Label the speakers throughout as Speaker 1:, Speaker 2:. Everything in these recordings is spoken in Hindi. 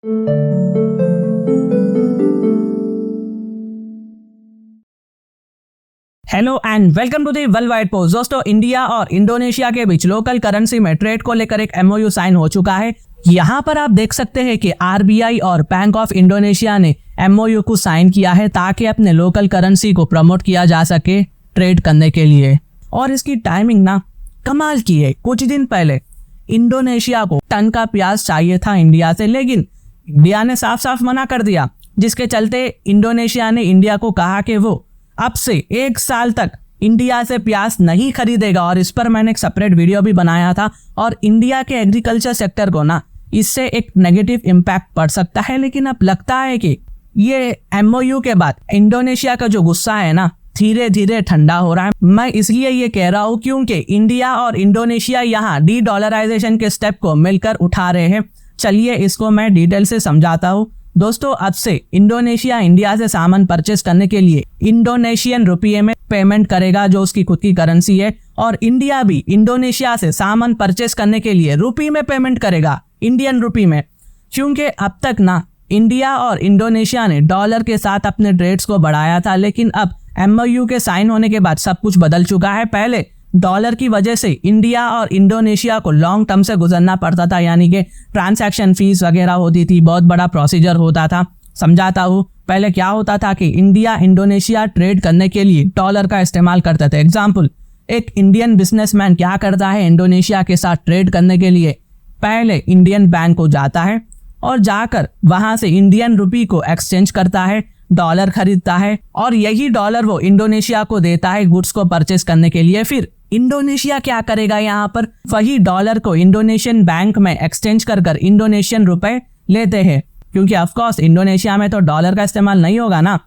Speaker 1: Hello and welcome to the world wide post. दोस्तों, इंडिया और इंडोनेशिया के बीच लोकल करेंसी में ट्रेड को लेकर एक एमओयू साइन हो चुका है। यहाँ पर आप देख सकते हैं कि आरबीआई और बैंक ऑफ इंडोनेशिया ने एमओयू को साइन किया है ताकि अपने लोकल करेंसी को प्रमोट किया जा सके ट्रेड करने के लिए। और इसकी टाइमिंग ना कमाल की है। कुछ दिन पहले इंडोनेशिया को टन का प्याज चाहिए था इंडिया से, लेकिन इंडिया ने साफ साफ मना कर दिया, जिसके चलते इंडोनेशिया ने इंडिया को कहा कि वो अब से 1 साल तक इंडिया से प्याज नहीं खरीदेगा। और इस पर मैंने एक सेपरेट वीडियो भी बनाया था। और इंडिया के एग्रीकल्चर सेक्टर को ना इससे एक नेगेटिव इम्पैक्ट पड़ सकता है। लेकिन अब लगता है कि ये एमओयू के बाद इंडोनेशिया का जो गुस्सा है ना धीरे धीरे ठंडा हो रहा है। मैं इसलिए ये कह रहा हूँ क्योंकि इंडिया और इंडोनेशिया यहाँ डी डॉलराइजेशन के स्टेप को मिलकर उठा रहे हैं। चलिए इसको मैं डिटेल से समझाता हूँ। दोस्तों, अब से इंडोनेशिया इंडिया से सामान परचेस करने के लिए इंडोनेशियन रुपये में पेमेंट करेगा, जो उसकी खुद की करेंसी है। और इंडिया भी इंडोनेशिया से सामान परचेस करने के लिए रुपये में पेमेंट करेगा, इंडियन रुपये में। क्योंकि अब तक ना इंडिया और इंडोनेशिया ने डॉलर के साथ अपने ट्रेड्स को बढ़ाया था, लेकिन अब एमओयू के साइन होने के बाद सब कुछ बदल चुका है। पहले डॉलर की वजह से इंडिया और इंडोनेशिया को लॉन्ग टर्म से गुजरना पड़ता था, यानी कि ट्रांजैक्शन फीस वगैरह होती थी, बहुत बड़ा प्रोसीजर होता था। समझाता हूँ, पहले क्या होता था कि इंडिया इंडोनेशिया ट्रेड करने के लिए डॉलर का इस्तेमाल करते थे। एग्जाम्पल, एक इंडियन बिजनेसमैन क्या करता है इंडोनेशिया के साथ ट्रेड करने के लिए, पहले इंडियन बैंक को जाता है और जाकर वहां से इंडियन रुपी को एक्सचेंज करता है, डॉलर खरीदता है और यही डॉलर वो इंडोनेशिया को देता है गुड्स को परचेस करने के लिए। फिर इंडोनेशिया क्या करेगा, यहाँ पर वही डॉलर को इंडोनेशियन बैंक में एक्सचेंज कर इंडोनेशियन रुपए लेते हैं। क्योंकि ऑफ कोर्स इंडोनेशिया में तो डॉलर का इस्तेमाल नहीं होगा ना,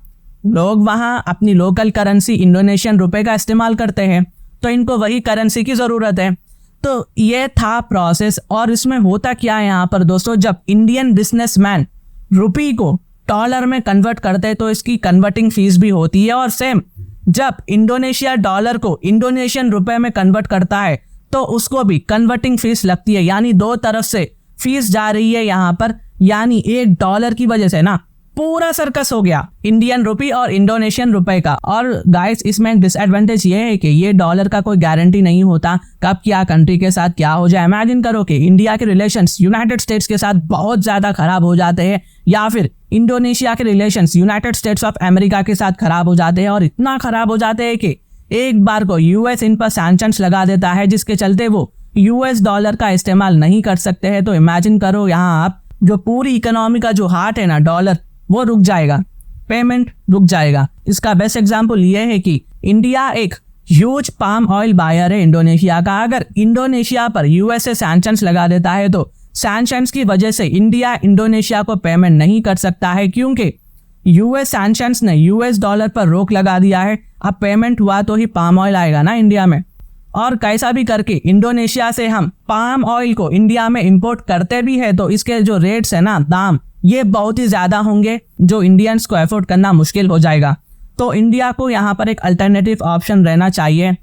Speaker 1: लोग वहाँ अपनी लोकल करेंसी इंडोनेशियन रुपए का इस्तेमाल करते हैं, तो इनको वही करेंसी की ज़रूरत है। तो ये था प्रोसेस। और इसमें होता क्या है यहाँ पर दोस्तों, जब इंडियन बिजनेसमैन रुपी को डॉलर में कन्वर्ट करते हैं तो इसकी कन्वर्टिंग फीस भी होती है। और सेम जब इंडोनेशिया डॉलर को इंडोनेशियन रुपए में कन्वर्ट करता है तो उसको भी कन्वर्टिंग फीस लगती है। यानी दो तरफ से फीस जा रही है यहाँ पर। यानी $1 की वजह से ना पूरा सर्कस हो गया इंडियन रुपी और इंडोनेशियन रुपए का। और गाइस, इसमें एक डिसएडवांटेज ये है कि ये डॉलर का कोई गारंटी नहीं होता कब क्या कंट्री के साथ क्या हो जाए। इमेजिन करो कि इंडिया के रिलेशंस यूनाइटेड स्टेट्स के साथ बहुत ज़्यादा खराब हो जाते हैं, या फिर इंडोनेशिया के relations United states of America के साथ खराब हो जाते हैं, और इतना खराब हो जाते हैं कि एक बार को यूएस इन पर सैंक्शंस लगा देता है, जिसके चलते वो यूएस डॉलर का इस्तेमाल नहीं कर सकते हैं। तो इमेजिन करो यहाँ आप जो पूरी इकोनॉमी का जो हार्ट है ना डॉलर, वो रुक जाएगा, पेमेंट रुक जाएगा। इसका बेस्ट एग्जांपल ये है कि इंडिया एक ह्यूज पाम ऑयल बायर है इंडोनेशिया का। अगर इंडोनेशिया पर यूएस से सैंक्शंस लगा देता है तो सैंक्शंस की वजह से इंडिया इंडोनेशिया को पेमेंट नहीं कर सकता है, क्योंकि यूएस सैंक्शंस ने यूएस डॉलर पर रोक लगा दिया है। अब पेमेंट हुआ तो ही पाम ऑयल आएगा ना इंडिया में। और कैसा भी करके इंडोनेशिया से हम पाम ऑयल को इंडिया में इंपोर्ट करते भी है तो इसके जो रेट्स है ना, दाम, ये बहुत ही ज़्यादा होंगे, जो इंडियंस को एफोर्ड करना मुश्किल हो जाएगा। तो इंडिया को यहाँ पर एक अल्टरनेटिव ऑप्शन रहना चाहिए।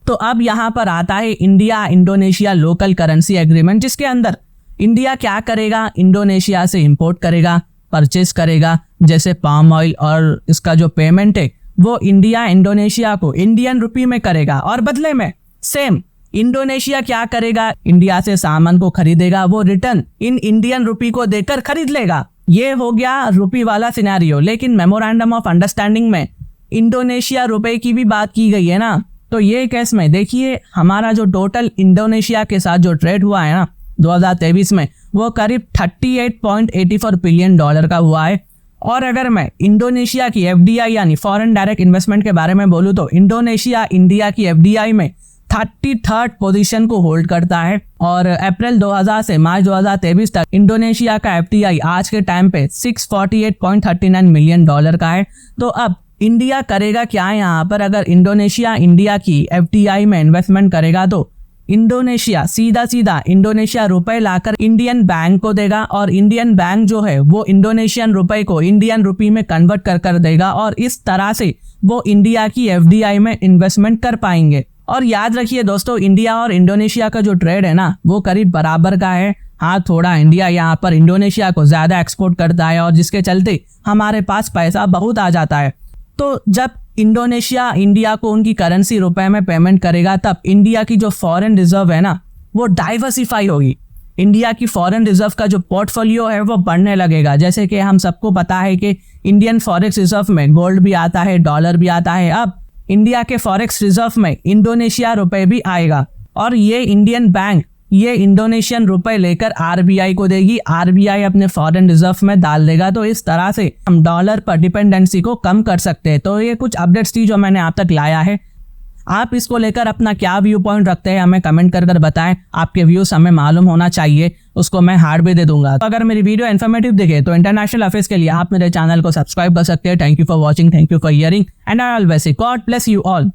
Speaker 1: तो अब यहाँ पर आता है India Indonesia local currency agreement, जिसके अंदर इंडिया क्या करेगा, इंडोनेशिया से इंपोर्ट करेगा, परचेस करेगा, जैसे पाम ऑयल, और इसका जो पेमेंट है वो इंडिया इंडोनेशिया को इंडियन रुपी में करेगा। और बदले में सेम इंडोनेशिया क्या करेगा, इंडिया से सामान को खरीदेगा, वो रिटर्न इन इंडियन रुपी को देकर खरीद लेगा। ये हो गया रुपी वाला सिनेरियो। लेकिन मेमोरेंडम ऑफ अंडरस्टैंडिंग में इंडोनेशिया रुपए की भी बात की गई है ना। तो ये केस में देखिए, हमारा जो टोटल इंडोनेशिया के साथ जो ट्रेड हुआ है ना 2023 में, वो करीब $38.84 बिलियन का हुआ है। और अगर मैं इंडोनेशिया की एफडीआई यानी फॉरेन डायरेक्ट इन्वेस्टमेंट के बारे में बोलूँ तो इंडोनेशिया इंडिया की एफडीआई में 33rd पोजीशन को होल्ड करता है। और अप्रैल 2000 से मार्च 2023 तक इंडोनेशिया का एफडीआई आज के टाइम पे $648.39 मिलियन का है। तो अब इंडिया करेगा क्या यहाँ पर, अगर इंडोनेशिया इंडिया की एफडीआई में इन्वेस्टमेंट करेगा तो इंडोनेशिया सीधा इंडोनेशिया रुपए लाकर इंडियन बैंक को देगा, और इंडियन बैंक जो है वो इंडोनेशियन रुपए को इंडियन रुपी में कन्वर्ट कर देगा, और इस तरह से वो इंडिया की एफडीआई में इन्वेस्टमेंट कर पाएंगे। और याद रखिए दोस्तों, इंडिया और इंडोनेशिया का जो ट्रेड है ना वो करीब बराबर का है। हाँ, थोड़ा इंडिया यहाँ पर इंडोनेशिया को ज़्यादा एक्सपोर्ट करता है और जिसके चलते हमारे पास पैसा बहुत आ जाता है। तो जब इंडोनेशिया इंडिया को उनकी करेंसी रुपए में पेमेंट करेगा तब इंडिया की जो फॉरेन रिजर्व है ना वो डाइवर्सिफाई होगी। इंडिया की फॉरेन रिजर्व का जो पोर्टफोलियो है वो बढ़ने लगेगा। जैसे कि हम सबको पता है कि इंडियन फॉरेक्स रिजर्व में गोल्ड भी आता है, डॉलर भी आता है। अब इंडिया के फॉरेक्स रिजर्व में इंडोनेशिया रुपए भी आएगा और ये इंडियन बैंक ये इंडोनेशियन रुपए लेकर आरबीआई को देगी, आरबीआई अपने फॉरेन रिजर्व में डाल देगा। तो इस तरह से हम डॉलर पर डिपेंडेंसी को कम कर सकते हैं। तो ये कुछ अपडेट्स थी जो मैंने आप तक लाया है। आप इसको लेकर अपना क्या व्यू पॉइंट रखते हैं हमें कमेंट कर बताएं। आपके व्यूज हमें मालूम होना चाहिए, उसको मैं हार्ड भी दे दूंगा। तो अगर मेरी वीडियो इन्फॉर्मेटिव दिखे तो इंटरनेशनल अफेयर्स के लिए आप मेरे चैनल को सब्सक्राइब कर सकते हैं। Thank you for watching, thank you for hearing and I always say God bless you all.